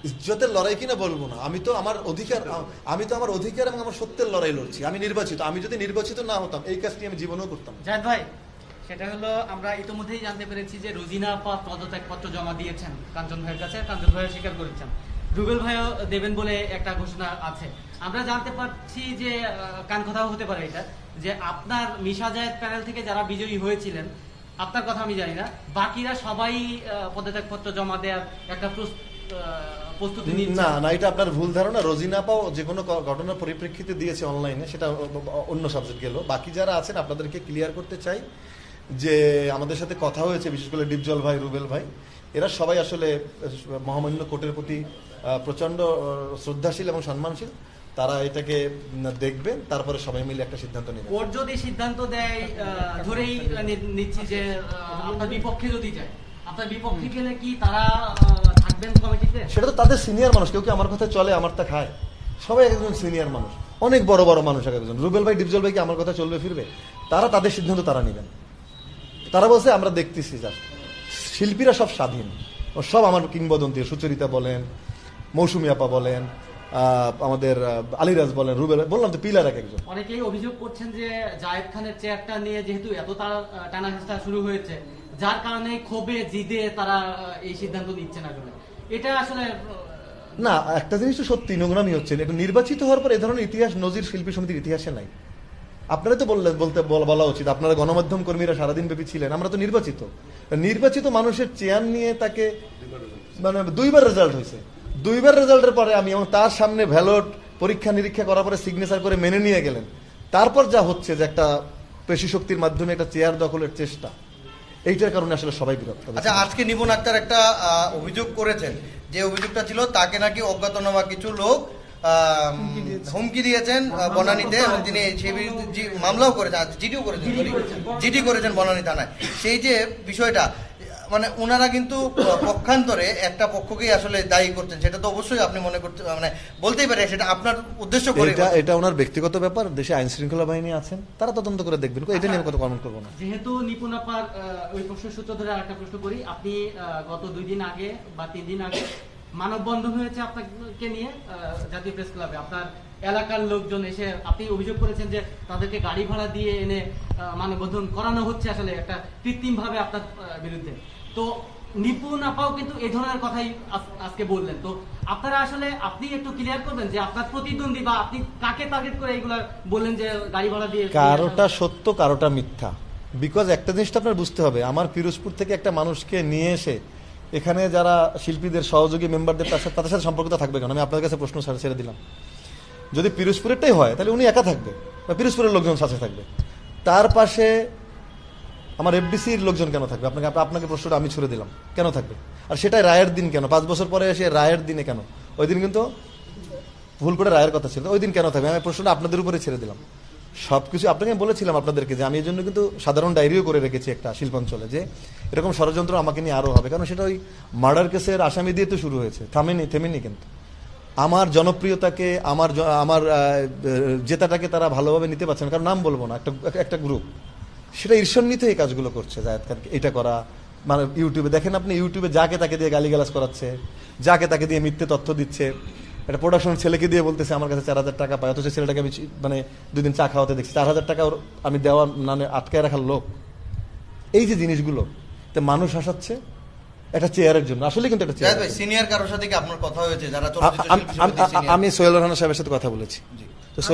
ইজ্জতের লড়াই কিনা বলবো না, আমি তো আমার অধিকার এবং আমার সত্যের লড়াই লড়ছি। আমি নির্বাচিত, আমি যদি নির্বাচিত না হতাম এই কাজটি আমি জীবনেও করতাম। জাহিদ ভাই, সেটা হলো আমরা ইতিমধ্যেই জানতে পেরেছি যে রোজিনা আপা পদত্যাগপত্র জমা দিয়েছেন কাঞ্চন ভাইয়ের কাছে, কাঞ্চন ভাইও স্বীকার করেছেন, রুবেল ভাইও দেবেন বলে একটা ঘোষণা আছে। আমরা জানতে পারছি যে কান কথাও হতে পারে এটা, যে আপনার মিশা জায়েদ প্যানেল থেকে যারা বিজয়ী হয়েছিলেন, আপনার কথা আমি জানি না, বাকিরা সবাই পদত্যাগপত্র জমা দেওয়ার একটা প্রস্তুতি নিচ্ছে। না, এটা আপনার ভুল ধারণা। রোজিনা পাও যে কোনো ঘটনার পরিপ্রেক্ষিতে দিয়েছে অনলাইনে, সেটা অন্য সাবজেক্ট গেল। বাকি যারা আছেন আপনাদেরকে ক্লিয়ার করতে চাই যে আমাদের সাথে কথা হয়েছে, বিশেষ করে ডিপজল ভাই, রুবেল ভাই, এরা সবাই আসলে মহামান্য কোর্টের প্রতি প্রচন্ড শ্রদ্ধাশীল এবং সম্মানশীল। তারা এটাকে দেখবেন, তারপরে সবাই মিলে একটা সিদ্ধান্ত নেবেন। কোর্ট যদি সিদ্ধান্ত দেয়, ধরেই নিচ্ছি যে আপনার বিপক্ষে যদি যায়, আপনার বিপক্ষে গেলে কি তারা থাকবেন কমিটিতে? সেটা তো তাদের সিনিয়র মানুষ, কেউ কি আমার কথা চলে, আমার তা খায়? সবাই একজন সিনিয়র মানুষ, অনেক বড় বড় মানুষ একজন। রুবেল ভাই, ডিপজল ভাই কি আমার কথা চলবে ফিরবে? তারা তাদের সিদ্ধান্ত তারা নেবেন। তারা বলছে আমরা দেখতেছি, জাস্ট শিল্পীরা সব স্বাধীন, ও সব আমার কিংবদন্তি, সুচরিতা বলেন, মৌসুমী আপা বলেন, আমাদের আলিরাজ বলেন, রুবেল, বললাম তো পিলার এক একজন। অনেকেই অভিযোগ করছেন যে জায়েদ খানের চেয়ারটা নিয়ে যেহেতু এত তারা টানা হেঁচড়া শুরু হয়েছে, যার কারণে ক্ষোভে জিদে তারা এই সিদ্ধান্ত নিচ্ছে না বলে, এটা আসলে না, একটা জিনিস তো সত্যি, নোংরামি হচ্ছে। এটা নির্বাচিত হওয়ার পর এ ধরনের ইতিহাস নজির শিল্পী সমিতির ইতিহাসে নাই। আপনারা তো বলা উচিত, আপনারা গণমাধ্যম কর্মীরা সারাদিন ব্যাপী ছিলেন, আমরা তো নির্বাচিত মানুষের চেয়ার নিয়ে তাকে মানে 2বার রেজাল্ট হয়েছে। 2বার রেজাল্টের পরে আমি এবং তার সামনে ব্যালট পরীক্ষা নিরীক্ষা করার পরে সিগনেচার করে মেনে নিয়ে গেলেন। তারপর যা হচ্ছে যে একটা পেশি শক্তির মাধ্যমে একটা চেয়ার দখলের চেষ্টা, এইটার কারণে আসলে সবাই বিরক্ত। আচ্ছা, আজকে নিপুণ আক্তার একটা অভিযোগ করেছেন, যে অভিযোগটা ছিল তাকে নাকি অজ্ঞাতনামা কিছু লোক হুমকি দিয়েছেন বনানীতে, এবং তিনি সেই বিরুদ্ধে মামলাও করেছেন, জিডি করেছেন বনানী থানায়। সেই যে বিষয়টা, মানে ওনারা কিন্তু পক্ষান্তরে একটা পক্ষকেই আসলে দায়ী করছেন, সেটা তো অবশ্যই আপনি মনে করতে মানে বলতেই পারে সেটা আপনার উদ্দেশ্য করে। এটা ওনার ব্যক্তিগত ব্যাপার, দেশে আইন শৃঙ্খলা বাহিনী আছেন, তারা তদন্ত করে দেখবেন, এটা নিয়ে কত কমেন্ট করবো না। যেহেতু নিপুণ আপার ওই প্রশ্নের সূত্র ধরে আরেকটা প্রশ্ন করি, আপনি গত 2 দিন আগে বা 3 দিন আগে মানববন্ধন হয়েছে আপনাকে নিয়ে জাতীয় প্রেস ক্লাবে, আপনার এলাকার লোকজন এসে আপনি অভিযোগ করেছেন যে তাদেরকে গাড়ি ভাড়া দিয়ে এনে মানববন্ধন করানো হচ্ছে আসলে একটা কৃত্রিম ভাবে আপনার বিরুদ্ধে। তো নিপুণ আপাও কিন্তু এই ধরনের কথাই আজকে বললেন। তো আপনারা আসলে আপনি একটু ক্লিয়ার করবেন যে আপনার প্রতিদ্বন্দ্বী বা আপনি কাকে টার্গেট করে এইগুলা বললেন যে গাড়ি ভাড়া দিয়ে? কারোটা সত্য, কারোটা মিথ্যা। বিকজ একটা জিনিসটা আপনার বুঝতে হবে, আমার পিরোজপুর থেকে একটা মানুষকে নিয়ে এসে এখানে যারা শিল্পীদের সহযোগী মেম্বারদের তাদের সাথে সম্পর্কটা থাকবে কেন? আমি আপনার কাছে প্রশ্ন ছেড়ে দিলাম। যদি পিরোজপুরেরটাই হয় তাহলে উনি একা থাকবে বা পিরোজপুরের লোকজন সাথে থাকবে, তার পাশে আমার এফডিসির লোকজন কেন থাকবে? আপনাকে প্রশ্নটা আমি ছুড়ে দিলাম, কেন থাকবে? আর সেটাই রায়ের দিন কেন? 5 বছর পরে এসে রায়ের দিনে কেন? ওই দিন কিন্তু ভুল করে রায়ের কথা ছিল, ওই দিন কেন থাকবে? আমি প্রশ্নটা আপনাদের উপরে ছেড়ে দিলাম। সবকিছু আপনাকে বলেছিলাম আপনাদেরকে যে আমি এই জন্য কিন্তু সাধারণ ডায়েরিও করে রেখেছি একটা শিল্পাঞ্চলে, যে এরকম ষড়যন্ত্র আমাকে নিয়ে আরো হবে, কারণ সেটা ওই মার্ডার কেসের আসামি দিয়ে তো শুরু হয়েছে, থেমেনি। কিন্তু আমার জনপ্রিয়তাকে, আমার জেতাটাকে তারা ভালোভাবে নিতে পারছে না, কারণ নাম বলবো না, একটা গ্রুপ সেটা ঈর্ষান্বিত এই কাজগুলো করছে। জায়েদ খানকে এটা করা, মানে ইউটিউবে দেখেন আপনি, ইউটিউবে যাকে তাকে দিয়ে গালিগালাজ করাচ্ছে, যাকে তাকে দিয়ে মিথ্যে তথ্য দিচ্ছে। একটা প্রোডাকশন ছেলেকে দিয়ে বলতেছে আমার কাছে 4000 টাকা পায়, অথচ ছেলেটাকে আমি মানে 2 দিন চা খাওয়াতে দেখছি, 4000 টাকা আমি দেওয়া মানে আটকায় রাখার লোক। এই যে জিনিসগুলো তো মানুষ হাসাচ্ছে একটা চেয়ারের জন্য, আসলে কিন্তু একটা চেয়ার। সিনিয়র কারোর সাথে কি আপনার কথা হয়েছে যারা আমি সোহেল রানা সাহেবের সাথে কথা বলেছি।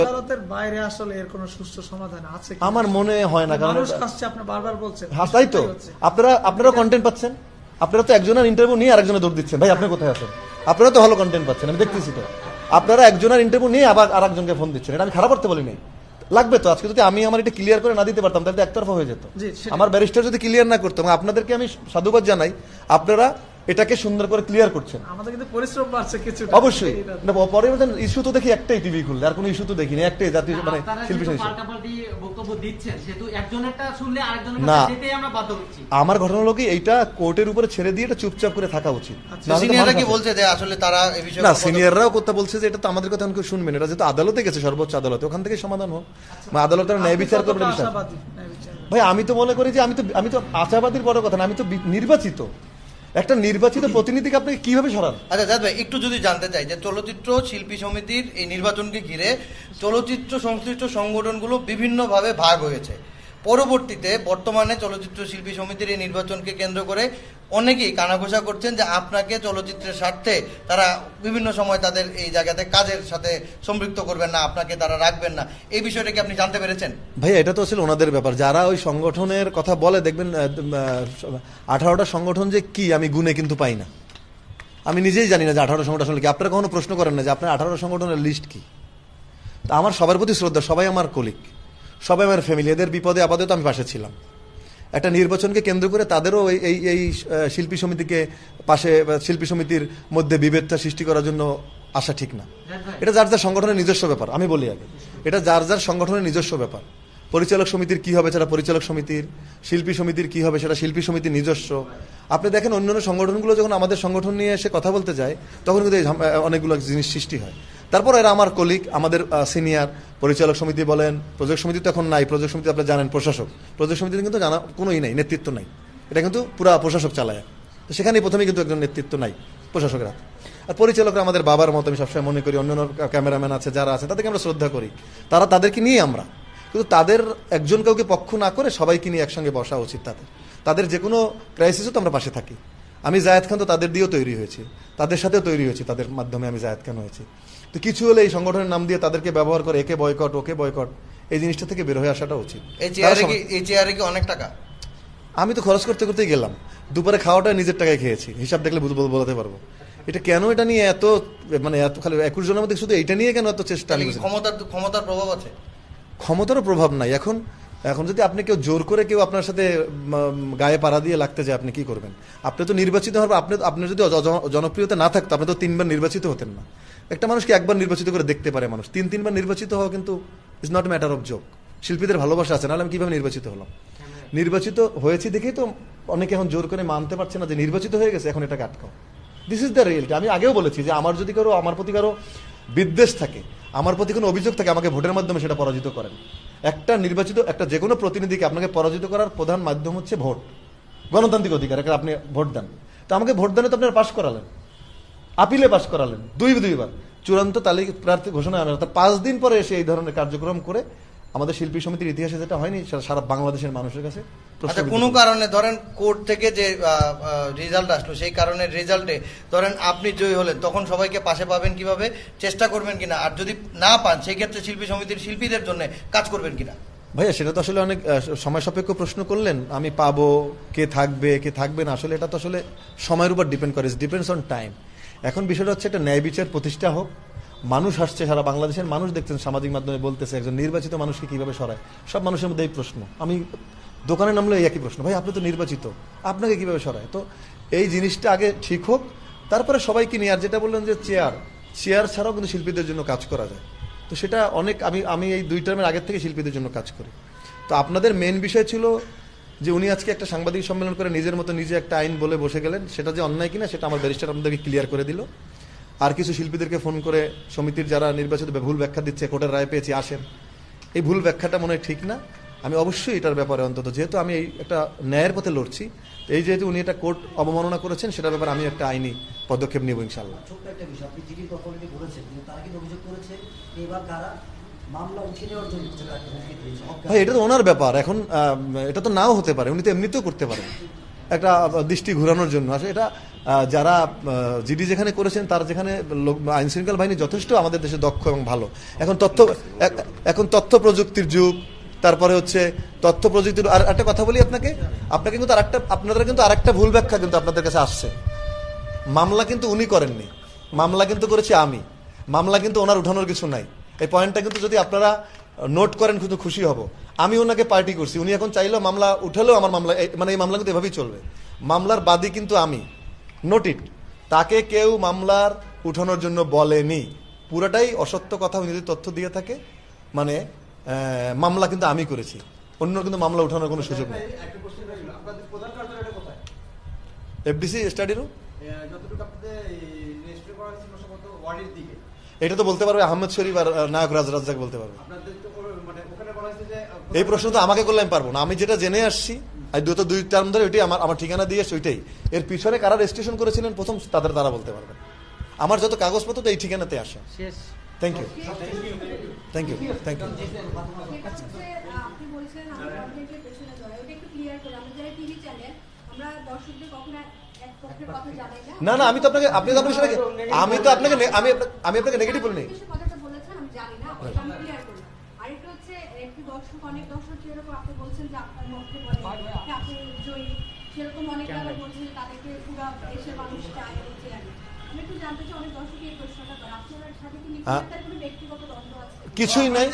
আদালতের বাইরে আসলে এর কোনো সুষ্ঠু সমাধান আছে আমার মনে হয় না, কারণ মানুষ কাছে আপনি বারবার বলছেন। হ্যাঁ, তাই তো আপনারা কন্টেন্ট পাচ্ছেন, আপনারা তো একজনের ইন্টারভিউ নিয়ে আরেকজনের দৌড় দিচ্ছেন। ভাই আপনি কোথায় আছেন? আপনারা তো ভালো কন্টেন্ট পাচ্ছেন, আমি দেখতেছি তো। আপনারা একজনের ইন্টারভিউ নিয়ে আবার আরেকজনকে ফোন দিচ্ছেন, এটা আমি খারাপ করতে বলি নাই। লাগবে তো আজকে যদি আমি আমার এটা ক্লিয়ার করে না দিতে পারতাম তাহলে তো একতরফা হয়ে যেত। আমার ব্যারিস্টার যদি ক্লিয়ার না করতো, আপনাদেরকে আমি সাধুবাদ জানাই, আপনারা এটাকে সুন্দর করে ক্লিয়ার করছেন। আমাদের কিন্তু পরিশ্রম বাড়ছে কিছু, অবশ্যই পরে ইস্যু তো দেখি একটাই, টিভি খুললে আর কোনো ইস্যু তো দেখিনি, একটাই জাতীয় মানে শিল্পী বক্তব্য দিচ্ছেন, সেহেতু একজনেরটা শুনলে আরেকজনের না, যেতে আমরা বাধ্য হচ্ছি। আমার ঘটনা হলো কি, এইটা কোর্টের উপরে ছেড়ে দিয়ে এটা চুপচাপ করে থাকা উচিত। সিনিয়ররা কি বলছে যে আসলে তারা এই বিষয়ে? না, সিনিয়ররাও কথা বলছে যে এটা তো আমাদের কথা কেউ শুনবেন, এটা যেহেতু আদালতে গেছে, সর্বোচ্চ আদালতে, ওখান থেকে সমাধান হোক, আদালতের ন্যায় বিচার করবে। ভাই আমি তো মনে করি যে আমি তো আশাবাদীর বড় কথা না, আমি তো নির্বাচিত, একটা নির্বাচিত প্রতিনিধিকে আপনি কিভাবে সরান? আচ্ছা জাদ ভাই, একটু যদি জানতে চাই যে চলচ্চিত্র শিল্পী সমিতির এই নির্বাচনকে ঘিরে চলচ্চিত্র সংশ্লিষ্ট সংগঠনগুলো বিভিন্নভাবে ভাগ হয়েছে। পরবর্তীতে বর্তমানে চলচ্চিত্র শিল্পী সমিতির এই নির্বাচনকে কেন্দ্র করে অনেকেই কানাঘোষা করছেন যে আপনাকে চলচ্চিত্রের স্বার্থে তারা বিভিন্ন সময় তাদের এই জায়গাতে কাজের সাথে সম্পৃক্ত করবেন না, আপনাকে তারা রাখবেন না। এই বিষয়টা কি আপনি জানতে পেরেছেন? ভাইয়া এটা তো ছিল ওনাদের ব্যাপার, যারা ওই সংগঠনের কথা বলে দেখবেন 18টা সংগঠন যে কি আমি গুনে কিন্তু পাই না, আমি নিজেই জানি না যে 18টা সংগঠন আসলে কি। আপনারা কখনো প্রশ্ন করেন না যে আপনার 18টা সংগঠনের লিস্ট কি? তা আমার সবার প্রতি শ্রদ্ধা, সবাই আমার কলিগ, সবাই আমার ফ্যামিলি, এদের বিপদে আপদে তো আমি পাশে ছিলাম। একটা নির্বাচনকে কেন্দ্র করে তাদেরও এই শিল্পী সমিতিকে পাশে, শিল্পী সমিতির মধ্যে বিভেদটা সৃষ্টি করার জন্য আসা ঠিক না। এটা যার যার সংগঠনের নিজস্ব ব্যাপার, আমি বলি আগে, এটা যার যার সংগঠনের নিজস্ব ব্যাপার। পরিচালক সমিতির কি হবে সেটা পরিচালক সমিতির, শিল্পী সমিতির কি হবে সেটা শিল্পী সমিতির নিজস্ব। আপনি দেখেন অন্যান্য সংগঠনগুলো যখন আমাদের সংগঠন নিয়ে এসে কথা বলতে যায় তখন কিন্তু এই অনেকগুলো জিনিস সৃষ্টি হয়। তারপর এরা আমার কলিগ, আমাদের সিনিয়র, পরিচালক সমিতি বলেন, প্রজেক্ট সমিতি তো এখন নাই, প্রজেক্ট সমিতি আপনারা জানেন প্রশাসক, প্রজেক্ট সমিতিতে কিন্তু জানা কোনোই নাই, নেতৃত্ব নাই, এটা কিন্তু পুরা প্রশাসক চালায়। তো সেখানেই প্রথমেই কিন্তু একজন নেতৃত্ব নাই প্রশাসকের হাতে। আর পরিচালকরা আমাদের বাবার মতো আমি সবসময় মনে করি, অন্যান্য ক্যামেরাম্যান আছে যারা আছে তাদেরকে আমরা শ্রদ্ধা করি, তারা তাদেরকে নিয়ে আমরা, কিন্তু তাদের একজন কাউকে পক্ষ না করে সবাইকে নিয়ে একসঙ্গে বসা উচিত। তাদের যে কোনো ক্রাইসিসও তো আমরা পাশে থাকি। আমি জায়েদ খান তো তাদের দিয়েও তৈরি হয়েছি, তাদের সাথেও তৈরি হয়েছি, তাদের মাধ্যমে আমি জায়েদ খান হয়েছি। তো কিছু হলে এই সংগঠনের নাম দিয়ে তাদেরকে ব্যবহার করে একে বয়কট ওকে বয়কট, এই জিনিসটা থেকে বের হয়ে আসাটা উচিত। এই চেয়ারে কি অনেক টাকা? আমি তো খরচ করতে করতেই গেলাম, দুপুরে খাওয়াটা নিজের টাকায় খেয়েছি, হিসাব দেখলে বলতে পারবো। এটা কেন, এটা নিয়ে এত মানে এত খালি 21 জনের মধ্যে শুধু এইটা নিয়ে কেন এত চেষ্টা? ক্ষমতার প্রভাব আছে? ক্ষমতারও প্রভাব নাই। এখন যদি আপনি কেউ জোর করে কেউ আপনার সাথে গায়ে পাড়া দিয়ে লাগতে যায়, আপনি কি করবেন? আপনি তো নির্বাচিত হবেন, আপনার যদি জনপ্রিয়তা না থাকতো আপনি তো 3বার নির্বাচিত হতেন না। একটা মানুষকে একবার নির্বাচিত করে দেখতে পারে মানুষ, 3বার নির্বাচিত হওয়া কিন্তু is not matter of joke. শিল্পীদের ভালোবাসা আছে, নাহলে আমি কিভাবে নির্বাচিত হলাম? নির্বাচিত হয়েছি দেখেই তো অনেকে এখন জোর করে মানতে পারছে না যে নির্বাচিত হয়ে গেছে, এখন এটাকে আটকাও। This is the reality. আমি আগেও বলেছি যে আমার যদি আমার প্রতি কারো বিদ্বেষ থাকে, আমার প্রতি কোনো অভিযোগ থাকে, আমাকে ভোটের মাধ্যমে সেটা পরাজিত করেন। একটা যে কোনো প্রতিনিধিকে আপনাকে পরাজিত করার প্রধান মাধ্যম হচ্ছে ভোট, গণতান্ত্রিক অধিকার। আপনি ভোট দেন, তো আমাকে ভোট দেন তো আপনারা পাশ করালেন, আপিলে পাশ করালেন দুইবার, চূড়ান্ত তালিকা প্রার্থী ঘোষণা আনেন, তার 5 দিন পরে এসে এই ধরনের কার্যক্রম করে আমাদের শিল্পী সমিতির ইতিহাসে যেটা হয়নি সারা বাংলাদেশের মানুষের কাছে। আচ্ছা, কোনো কারণে ধরেন কোর্ট থেকে যে রেজাল্ট আসলো, সেই কারণে রেজাল্টে ধরেন আপনি জয়ী হলেন, তখন সবাইকে পাশে পাবেন কিভাবে, চেষ্টা করবেন কিনা? আর যদি না পান সেই ক্ষেত্রে শিল্পী সমিতির শিল্পীদের জন্য কাজ করবেন কিনা? ভাইয়া সেটা তো আসলে অনেক সময় সাপেক্ষ প্রশ্ন করলেন। আমি পাবো, কে থাকবে না, আসলে এটা তো আসলে সময়ের উপর ডিপেন্ড করে, ডিপেন্ডস অন টাইম। এখন বিষয়টা হচ্ছে একটা ন্যায় বিচার প্রতিষ্ঠা হোক। মানুষ আসছে, সারা বাংলাদেশের মানুষ দেখছেন, সামাজিক মাধ্যমে বলতেছে একজন নির্বাচিত মানুষকে কিভাবে সরায়। সব মানুষের মধ্যে এই প্রশ্ন, আমি দোকানে নামলে এই একই প্রশ্ন, ভাই আপনি তো নির্বাচিত, আপনাকে কিভাবে সরায়? তো এই জিনিসটা আগে ঠিক হোক, তারপরে সবাইকে নিয়ে। আর যেটা বললেন যে চেয়ার ছাড়াও কিন্তু শিল্পীদের জন্য কাজ করা যায়, তো সেটা অনেক আমি এই 2 টার্মের আগের থেকে শিল্পীদের জন্য কাজ করি। তো আপনাদের মেন বিষয় ছিল যে উনি আজকে একটা সাংবাদিক সম্মেলন করে নিজের মতো নিজে একটা আইন বলে বসে গেলেন, সেটা যে অন্যায় কিনা সেটা আমার ব্যারিস্টার আপনাদেরকে ক্লিয়ার করে দিল। আর কিছু শিল্পীদেরকে ফোন করে সমিতির যারা নির্বাচিত ভুল ব্যাখ্যা দিচ্ছে, কোর্টের রায় পেয়েছি আসেন, এই ভুল ব্যাখ্যাটা মনে হয় ঠিক না। আমি অবশ্যই এটার ব্যাপারে অন্তত, যেহেতু আমি এই একটা ন্যায়ের পথে লড়ছি, এই যেহেতু উনি একটা কোর্ট অবমাননা করেছেন, সেটার ব্যাপারে আমি একটা আইনি পদক্ষেপ নেব ইনশাআল্লাহ। ছোট্ট একটা বিষয়, আপনি জিডি অথরিটি বলেছেন কিন্তু তারা কিন্তু অভিযোগ করেছে এবার তারা মামলা উঠিয়ে নেওয়ার জন্য ভাই এটা তো ওনার ব্যাপার। এখন এটা তো নাও হতে পারে, উনি তো এমনিতেও করতে পারেন একটা দৃষ্টি ঘুরানোর জন্য। আসলে এটা যারা জিডি যেখানে করেছেন, তার যেখানে আইন শৃঙ্খলা বাহিনী যথেষ্ট আমাদের দেশে দক্ষ এবং ভালো। এখন তথ্য প্রযুক্তির যুগ, তারপরে হচ্ছে তথ্য প্রযুক্তির। আর একটা কথা বলি আপনাকে কিন্তু আপনাদের কিন্তু আরেকটা ভুল ব্যাখ্যা কিন্তু আপনাদের কাছে আসছে। মামলা কিন্তু উনি করেননি, মামলা কিন্তু করেছি আমি। মামলা কিন্তু ওনার উঠানোর কিছু নাই, এই পয়েন্টটা কিন্তু যদি আপনারা নোট করেন কিন্তু খুশি হব। আমি ওনাকে পার্টি করছি, উনি এখন চাইলেও মামলা উঠালেও আমার মামলা, মানে এই মামলা কিন্তু এভাবেই চলবে। মামলার বাদী কিন্তু আমি, নোট ইট। তাকে কেউ মামলার উঠানোর জন্য বলেনি, পুরাটাই অসত্য কথা উনি যদি তথ্য দিয়ে থাকে। মানে মামলা কিন্তু আমি করেছি, অন্য কিন্তু মামলা উঠানোর কোনো সুযোগ নেই। এফডিসি স্টাডি রুম এটা তো বলতে পারবে আহমেদ শরীফ আর নায়ক রাজ্জাক বলতে পারবে। এই প্রশ্ন তো আমাকে করলে আমি পারবো না। আমি যেটা জেনে আসছি, 2 টার্ম ধরে ওইটাই আমার ঠিকানা দিয়ে ওইটাই। এর পিছনে কারা রেজিস্ট্রেশন করেছিলেন প্রথম, তারা বলতে পারবেন। আমার যত কাগজপত্র তো এই ঠিকানাতে আসে। Thank you. আমরা দর্শকদের কখনো এক পক্ষের কথা জানাই না না, আমি তো আপনাকে আমি আপনাকে নেগেটিভ বলিনি। কথাটা বলেছেন আমি জানি না, আপনাকে আমি ক্লিয়ার করলাম। আরেকটা হচ্ছে একটি দর্শক, অনেক দর্শক যেরকম আপনি বলছেন যে আপনার মধ্যে বলে যে আপনি জয়ী, সেরকম অনেকে আবার বলছেন যে তাদেরকে পুরো দেশের মানুষ চায় হচ্ছে আমি একটু জানতে চাই, অনেক দর্শক এই প্রশ্নটা করে আপনার সাথে কি নিপুণতার কোনো ব্যক্তিগত দ্বন্দ্ব আছে? কিছুই নাই,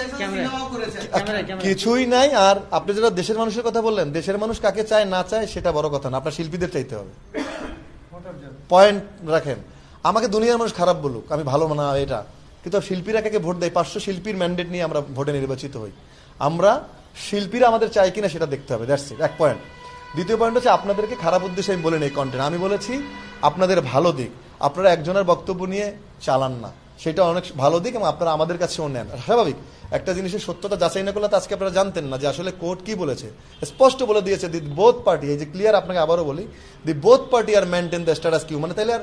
কিছুই নাই। আর আপনি যেটা দেশের মানুষের কথা বললেন, দেশের মানুষ কাকে চায় না চায় সেটা বড় কথা না, আপনার শিল্পীদের চাইতে হবে। পয়েন্ট রাখেন, আমাকে দুনিয়ার মানুষ খারাপ বলুক, আমি ভালো না এটা, কিন্তু শিল্পীরা কাকে ভোট দেয়, 500 শিল্পীর ম্যান্ডেট নিয়ে আমরা ভোটে নির্বাচিত হই। আমরা শিল্পীরা আমাদের চাই কিনা সেটা দেখতে হবে, দ্যাটস ইট, এক পয়েন্ট। দ্বিতীয় পয়েন্ট হচ্ছে আপনাদেরকে খারাপ উদ্দেশ্যে আমি বলিনি এই কন্টেন্ট, আমি বলেছি আপনাদের ভালো দিক, আপনারা একজনের বক্তব্য নিয়ে চালান না, সেটা অনেক ভালো দিক এবং আপনারা আমাদের কাছেও নেন। স্বাভাবিক, একটা জিনিসের সত্যতা যাচাই না করলে তো আজকে আপনারা জানতেন না যে আসলে কোর্ট কি বলেছে। স্পষ্ট বলে দিয়েছে দি বোথ পার্টি, এই যে ক্লিয়ার, আপনাকে আবারও বলি, the both party are maintain the status quo. মানে তাইলে আর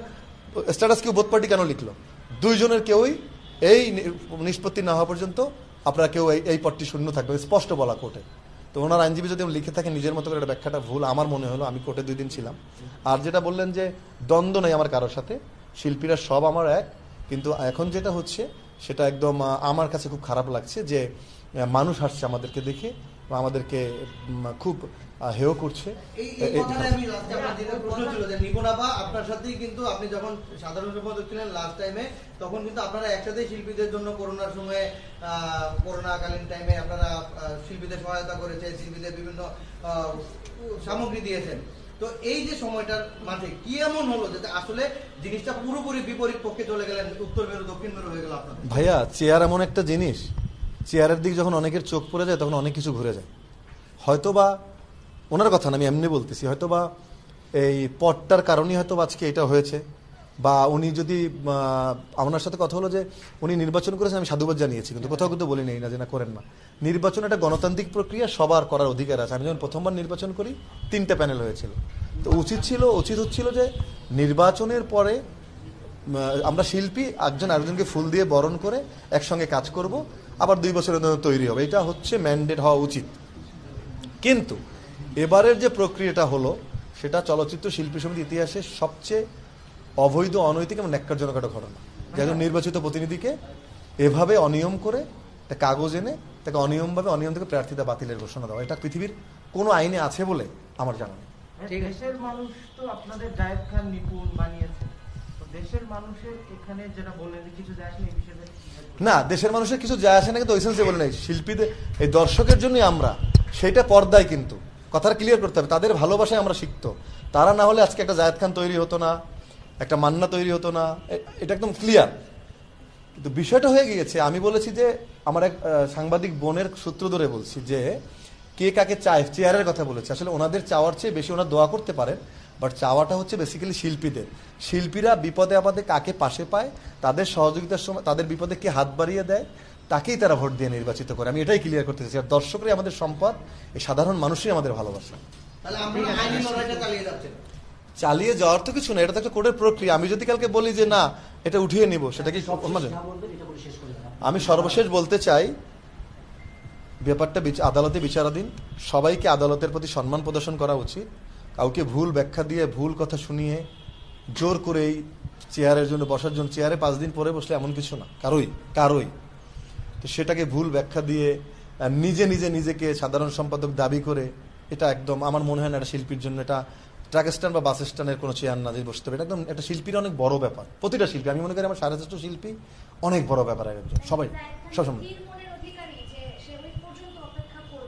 স্ট্যাটাস কিউ বোথ পার্টি কেন লিখলো? দুইজনের কেউই এই নিষ্পত্তি না হওয়া পর্যন্ত আপনারা কেউ এই পদটি শূন্য থাকবে, স্পষ্ট বলা কোর্টে। তো ওনার আইনজীবী যদি লিখে থাকে নিজের মতো করে, একটা ব্যাখ্যাটা ভুল আমার মনে হলো, আমি কোর্টে 2 দিন ছিলাম। আর যেটা বললেন যে দ্বন্দ্ব নেই আমার কারোর সাথে, শিল্পীরা সব আমার এক, কিন্তু এখন যেটা হচ্ছে সেটা একদম আমার কাছে খুব খারাপ লাগছে যে মানুষ হাসছে আমাদেরকে দেখে বা আমাদেরকে খুব হেয় করছে। এই কথাটাই আমি লাস্টে আপনার যেটা প্রশ্ন ছিল যে নিপুণাবা আপনার সাথেই কিন্তু আপনি যখন সাধারণ সম্পাদক ছিলেন লাস্ট টাইমে, তখন কিন্তু আপনারা একসাথেই শিল্পীদের জন্য করোনার সময়ে, করোনাকালীন টাইমে আপনারা শিল্পীদের সহায়তা করেছেন, শিল্পীদের বিভিন্ন সামগ্রী দিয়েছেন। তো এই যে সময়টার মাঝে কি এমন হলো যে আসলে জিনিসটা পুরোপুরি বিপরীত পক্ষে চলে গেলেন, উত্তর মেরু দক্ষিণ মেরু হয়ে গেল আপনাদের? ভাইয়া, চেয়ার এমন একটা জিনিস, চেয়ারের দিক যখন অনেকের চোখ পড়ে যায় তখন অনেক কিছু ঘুরে যায়। হয়তোবা ওনার কথা না, আমি এমনি বলতেছি, হয়তোবা এই পটটার কারণেই হয়তো আজকে এটা হয়েছে, বা উনি যদি আমার সাথে কথা হলো যে উনি নির্বাচন করেছেন, আমি সাধুবাদ জানিয়েছি, কিন্তু কোথাও কিন্তু বলি নেই না যে না করেন না। নির্বাচন একটা গণতান্ত্রিক প্রক্রিয়া, সবার করার অধিকার আছে। আমি যখন প্রথমবার নির্বাচন করি 3টে প্যানেল হয়েছিল, তো উচিত হচ্ছিল যে নির্বাচনের পরে আমরা শিল্পী একজন আরেকজনকে ফুল দিয়ে বরণ করে একসঙ্গে কাজ করব, আবার 2 বছরের জন্য তৈরি হবে, এটা হচ্ছে ম্যান্ডেট হওয়া উচিত। কিন্তু এবারের যে প্রক্রিয়াটা হলো সেটা চলচ্চিত্র শিল্পী সমিতির ইতিহাসে সবচেয়ে অবৈধ, অনৈতিক এবং ন্যাক্কারজনক একটা ঘটনা। যেন নির্বাচিত প্রতিনিধিকে এভাবে অনিয়ম করে একটা কাগজ এনে তাকে অনিয়ম থেকে প্রার্থিতা বাতিলের ঘোষণা দেওয়া, এটা পৃথিবীর কোনো আইনে আছে বলে আমার জানা নেই। দেশের মানুষ তো আপনাদের জায়েদ খান নিপুণ বানিয়েছে, তো দেশের মানুষের এখানে যেটা বললেন কিছু যায় আসে এই বিষয়ে না, দেশের মানুষের কিছু যায় আসে না, কিন্তু ওই সেন্সে বলে নাই, শিল্পীদের এই দর্শকের জন্যই আমরা, সেটা পর্দায় কিন্তু কথাটা ক্লিয়ার করতে হবে, তাদের ভালোবাসায় আমরা শিখত, তারা না হলে আজকে একটা জায়েদ খান তৈরি হতো না, একটা মান্না তৈরি হতো না, এটা একদম ক্লিয়ার। কিন্তু বিষয়টা হয়ে গিয়েছে, আমি বলেছি যে আমার এক সাংবাদিক বোনের সূত্র ধরে বলছি যে কে কাকে চায়, চেয়ারের কথা বলেছে, আসলে ওনাদের চাওয়ার চেয়ে বেশি ওনারা দোয়া করতে পারেন, বাট চাওয়াটা হচ্ছে বেসিক্যালি শিল্পীদের। শিল্পীরা বিপদে আপদে কাকে পাশে পায়, তাদের সহযোগিতার সময় তাদের বিপদে কে হাত বাড়িয়ে দেয়, তাকেই তারা ভোট দিয়ে নির্বাচিত করে। আমি এটাই ক্লিয়ার করতে চাইছি। আর দর্শকরাই আমাদের সম্পদ, এই সাধারণ মানুষই আমাদের ভালোবাসা। তাহলে আমরা আইনি লড়াইটা চালিয়ে যাচ্ছেন? চালিয়ে যাওয়ার তো কিছু না, এটা তো একটা কোর্টের প্রক্রিয়া। আমি যদি কালকে বলি যে না এটা উঠিয়ে নিব, সেটা কি আমি সর্বশেষ বলতে চাই, ব্যাপারটা আদালতে বিচারাধীন, সবাইকে আদালতের প্রতি সম্মান প্রদর্শন করা উচিত। কাউকে ভুল ব্যাখ্যা দিয়ে, ভুল কথা শুনিয়ে জোর করে এই চেয়ারের জন্য বসার জন্য, চেয়ারে 5 দিন পরে বসলে এমন কিছু না কারোই। তো সেটাকে ভুল ব্যাখ্যা দিয়ে নিজেকে সাধারণ সম্পাদক দাবি করে, এটা একদম আমার মনে হয় না এটা শিল্পীর জন্য, এটা ট্রাক স্ট্যান্ড বা বাস স্ট্যান্ডের কোনো চেয়ার না যে বসতে হবে। এটা একদম একটা শিল্পীর অনেক বড় ব্যাপার, প্রতিটা শিল্পী, আমি মনে করি আমার 6,500 শিল্পী অনেক বড় ব্যাপার একজন, সবাই সবসময়।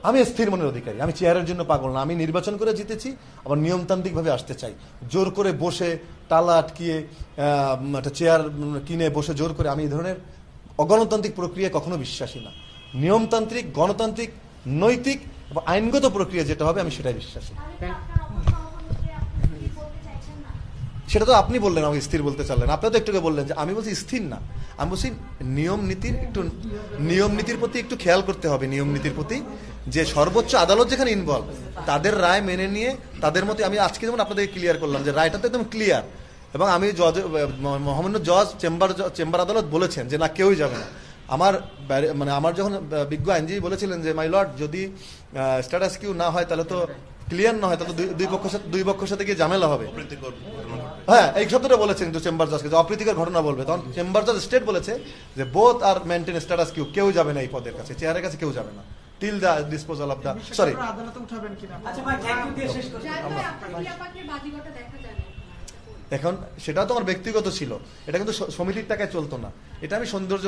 আমি স্থির মনের অধিকারী, আমি চেয়ারের জন্য পাগল না, আমি নির্বাচন করে জিতেছি, আবার নিয়মতান্ত্রিকভাবে আসতে চাই। জোর করে বসে তালা আটকিয়ে একটা চেয়ার কিনে বসে জোর করে, আমি এই ধরনের অগণতান্ত্রিক প্রক্রিয়া কখনো বিশ্বাসী না। নিয়মতান্ত্রিক, গণতান্ত্রিক, নৈতিক এবং আইনগত প্রক্রিয়া যেটা হবে আমি সেটাই বিশ্বাসী। সেটা তো আপনি বললেন, আমাকে স্থির বলতে চাইলেন, আপনারা তো একটু বললেন যে আমি বলছি স্থির না, আমি বলছি নিয়ম নীতির প্রতি একটু খেয়াল করতে হবে, নিয়ম নীতির প্রতি, যে সর্বোচ্চ আদালত যেখানে ইনভলভ তাদের রায় মেনে নিয়ে তাদের মতে। আমি আজকে যেমন আপনাদেরকে ক্লিয়ার করলাম যে রায়টা তো একদম ক্লিয়ার, এবং আমি জজ, মহামান্য জজ চেম্বার আদালত বলেছেন যে না কেউই যাবে না। মানে আমার যখন বিজ্ঞ আইনজীবী বলেছিলেন যে মাই লর্ড যদি স্ট্যাটাস কিউ না হয় তাহলে তো ক্লিয়ার না হয় তাহলে দুই পক্ষের সাথে গিয়ে ঝামেলা হবে। অপ্রীতিকর ঘটনা ঘটবে। হ্যাঁ, এই শব্দটা বলেছেন কিন্তু চেম্বার জজকে যে অপ্রীতিকর ঘটনা বলবে, তখন চেম্বার জজ স্টেট বলেছে যে বোথ আর মেনটেন স্ট্যাটাস কিউ, কেউ যাবে না এই পদের কাছে, চেয়ারের কাছে কেউ যাবে না till the disposal of the sorry. আপনারা আদালতে উঠাবেন কিনা? আচ্ছা ভাই, থ্যাংক ইউ দিয়ে শেষ করছি। জাহিদ ভাই, আপনার ক্লিওপাট্রার বাজিগরটা দেখা যায় না। এখন সেটা তো আমার ব্যক্তিগত ছিল, এটা কিন্তু সমিতির টাকায় চলতো না, এটা আমি সৌন্দর্য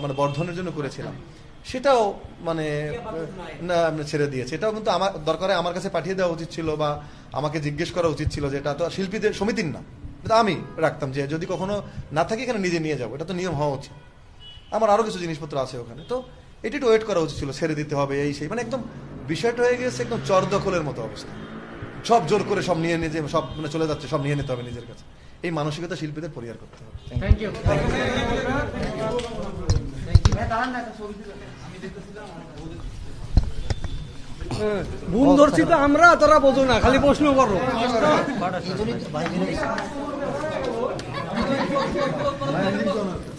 মানে বর্ধনের জন্য করেছিলাম, সেটাও মানে না আমি ছেড়ে দিয়েছি। এটাও কিন্তু আমার দরকারে আমার কাছে পাঠিয়ে দেওয়া উচিত ছিল বা আমাকে জিজ্ঞেস করা উচিত ছিল যে এটা তো শিল্পীদের সমিতির না, এটা আমি রাখতাম যে যদি কখনো না থাকে এখানে নিজে নিয়ে যাবো, এটা তো নিয়ম হওয়া উচিত। আমার আরো কিছু জিনিসপত্র আছে ওখানে, তো এটি একটু ওয়েট করা উচিত ছিল, ছেড়ে দিতে হবে এই সেই, মানে একদম বিষয়টা হয়ে গেছে একদম চর দখলের মতো অবস্থা, সব জোর করে সব নিয়ে নিজে সব মানে চলে যাচ্ছে, সব নিয়ে নিতে হবে নিজের কাছে। এই মানসিকতা শিল্পীদের পরিহার করতে হবে। Thank you. ভুল ধরছি তো আমরা, তোরা বোঝো না, খালি প্রশ্ন করো।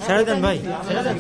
ছেড়ে দেন ভাই, ছেড়ে দেন।